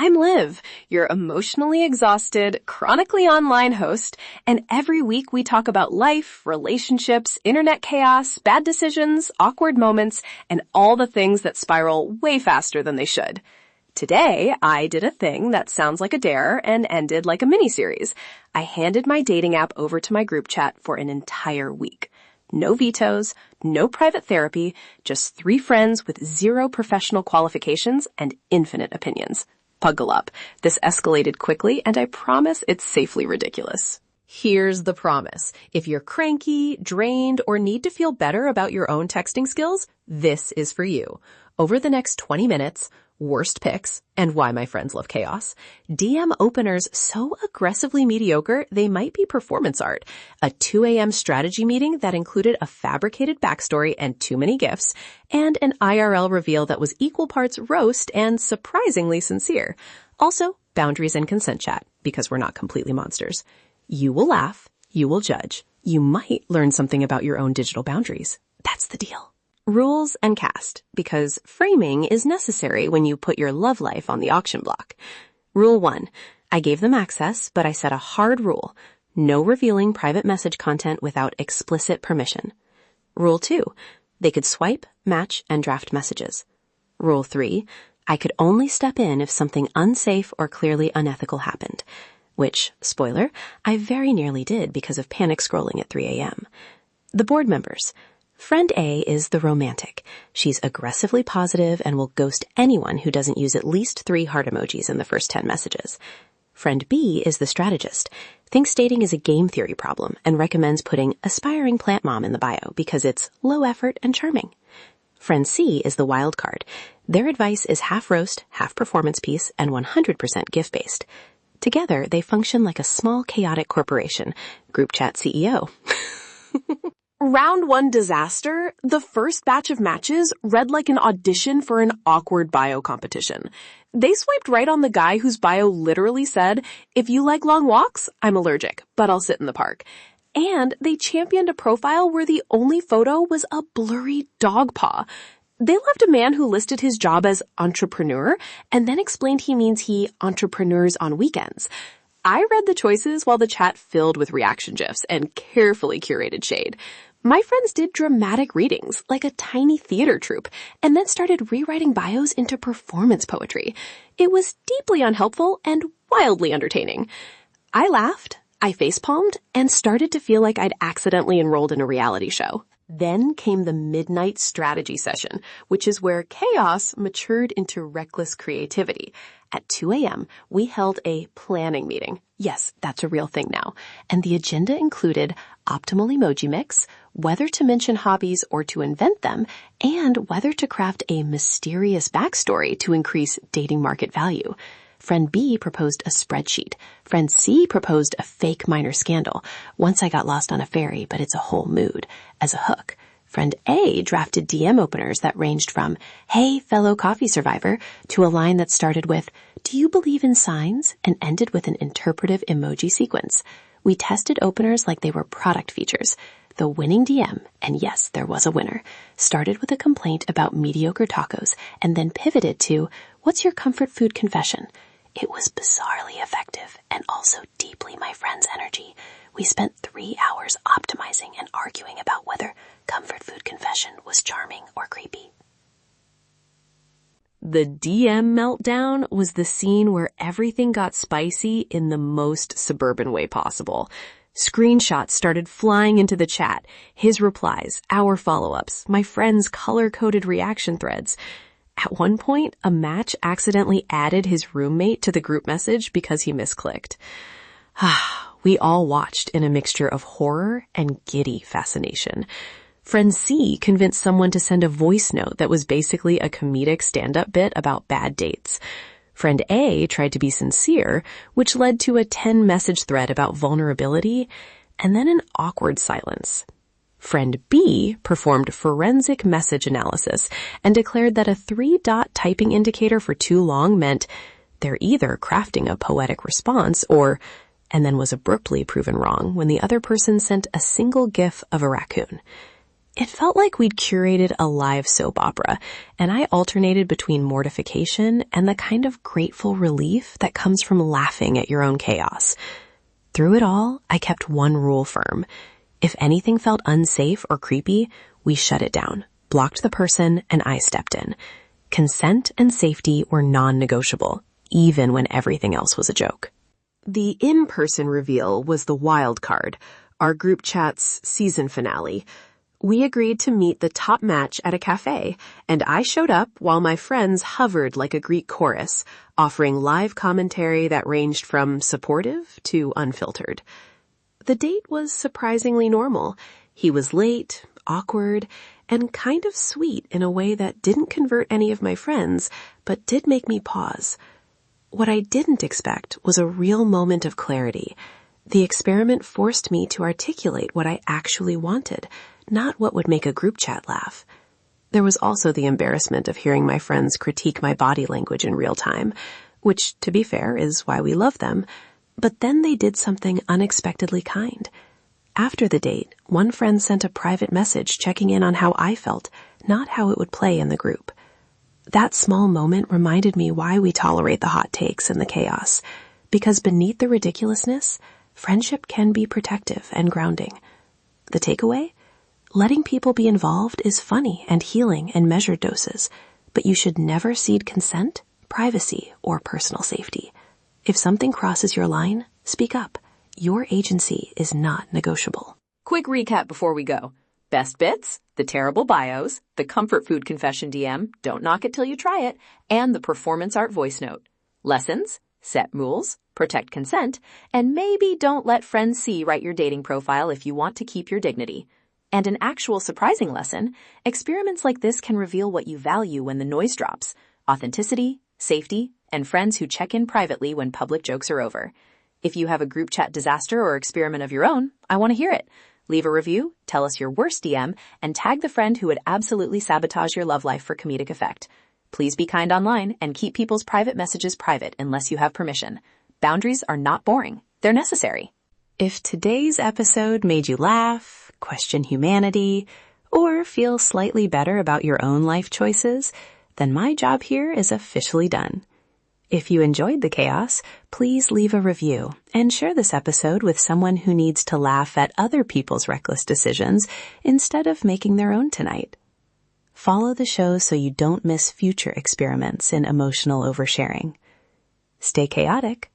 I'm Liv, your emotionally exhausted, chronically online host, and every week we talk about life, relationships, internet chaos, bad decisions, awkward moments, and all the things that spiral way faster than they should. Today, I did a thing that sounds like a dare and ended like a mini-series. I handed my dating app over to my group chat for an entire week. No vetoes, no private therapy, just 3 friends with 0 professional qualifications and infinite opinions. Buckle up. This escalated quickly, and I promise it's safely ridiculous. Here's the promise. If you're cranky, drained, or need to feel better about your own texting skills, this is for you. Over the next 20 minutes, worst picks, and why my friends love chaos, DM openers so aggressively mediocre they might be performance art, a 2 a.m. strategy meeting that included a fabricated backstory and too many gifts, and an IRL reveal that was equal parts roast and surprisingly sincere. Also, boundaries and consent chat, because we're not completely monsters. You will laugh, you will judge, you might learn something about your own digital boundaries. That's the deal. Rules and cast, because framing is necessary when you put your love life on the auction block. Rule 1. I gave them access, but I set a hard rule. No revealing private message content without explicit permission. Rule 2. They could swipe, match, and draft messages. Rule 3. I could only step in if something unsafe or clearly unethical happened. Which, spoiler, I very nearly did because of panic scrolling at 3 a.m. The board members. Friend A is the romantic. She's aggressively positive and will ghost anyone who doesn't use at least 3 heart emojis in the first 10 messages. Friend B is the strategist. Thinks dating is a game theory problem and recommends putting aspiring plant mom in the bio because it's low effort and charming. Friend C is the wild card. Their advice is half roast, half performance piece, and 100% gift-based. Together, they function like a small chaotic corporation. Group chat CEO. Round 1 disaster, the first batch of matches read like an audition for an awkward bio competition. They swiped right on the guy whose bio literally said, if you like long walks, I'm allergic, but I'll sit in the park. And they championed a profile where the only photo was a blurry dog paw. They loved a man who listed his job as entrepreneur and then explained he means he entrepreneurs on weekends. I read the choices while the chat filled with reaction gifs and carefully curated shade. My friends did dramatic readings, like a tiny theater troupe, and then started rewriting bios into performance poetry. It was deeply unhelpful and wildly entertaining. I laughed, I facepalmed, and started to feel like I'd accidentally enrolled in a reality show. Then came the midnight strategy session, which is where chaos matured into reckless creativity. At 2 a.m., we held a planning meeting. Yes, that's a real thing now. And the agenda included optimal emoji mix, whether to mention hobbies or to invent them, and whether to craft a mysterious backstory to increase dating market value. Friend B proposed a spreadsheet. Friend C proposed a fake minor scandal. Once I got lost on a ferry, but it's a whole mood, as a hook. Friend A drafted DM openers that ranged from, hey, fellow coffee survivor, to a line that started with, do you believe in signs? And ended with an interpretive emoji sequence. We tested openers like they were product features. The winning DM, and yes, there was a winner, started with a complaint about mediocre tacos and then pivoted to, what's your comfort food confession? It was bizarrely effective and also deeply my friend's energy. We spent 3 hours optimizing and arguing about whether comfort food confession was charming or creepy. The DM meltdown was the scene where everything got spicy in the most suburban way possible. Screenshots started flying into the chat, his replies, our follow-ups, my friends' color-coded reaction threads. At one point, a match accidentally added his roommate to the group message because he misclicked. We all watched in a mixture of horror and giddy fascination. Friend C convinced someone to send a voice note that was basically a comedic stand-up bit about bad dates. Friend A tried to be sincere, which led to a 10-message thread about vulnerability, and then an awkward silence. Friend B performed forensic message analysis and declared that a 3-dot typing indicator for too long meant they're either crafting a poetic response or, and then was abruptly proven wrong when the other person sent a single gif of a raccoon. It felt like we'd curated a live soap opera, and I alternated between mortification and the kind of grateful relief that comes from laughing at your own chaos. Through it all, I kept one rule firm. If anything felt unsafe or creepy, we shut it down, blocked the person, and I stepped in. Consent and safety were non-negotiable, even when everything else was a joke. The in-person reveal was the wild card, our group chat's season finale. We agreed to meet the top match at a cafe, and I showed up while my friends hovered like a Greek chorus, offering live commentary that ranged from supportive to unfiltered. The date was surprisingly normal. He was late, awkward, and kind of sweet in a way that didn't convert any of my friends, but did make me pause. What I didn't expect was a real moment of clarity. The experiment forced me to articulate what I actually wanted, not what would make a group chat laugh. There was also the embarrassment of hearing my friends critique my body language in real time, which, to be fair, is why we love them. But then they did something unexpectedly kind. After the date, one friend sent a private message checking in on how I felt, not how it would play in the group. That small moment reminded me why we tolerate the hot takes and the chaos, because beneath the ridiculousness, friendship can be protective and grounding. The takeaway? Letting people be involved is funny and healing in measured doses, but you should never cede consent, privacy, or personal safety. If something crosses your line, speak up. Your agency is not negotiable. Quick recap before we go. Best bits, the terrible bios, the comfort food confession DM, don't knock it till you try it, and the performance art voice note. Lessons, set rules, protect consent, and maybe don't let friends see write your dating profile if you want to keep your dignity. And an actual surprising lesson, experiments like this can reveal what you value when the noise drops. Authenticity, safety, and friends who check in privately when public jokes are over. If you have a group chat disaster or experiment of your own, I want to hear it. Leave a review, tell us your worst DM, and tag the friend who would absolutely sabotage your love life for comedic effect. Please be kind online and keep people's private messages private unless you have permission. Boundaries are not boring. They're necessary. If today's episode made you laugh, question humanity, or feel slightly better about your own life choices, then my job here is officially done. If you enjoyed the chaos, please leave a review and share this episode with someone who needs to laugh at other people's reckless decisions instead of making their own tonight. Follow the show so you don't miss future experiments in emotional oversharing. Stay chaotic.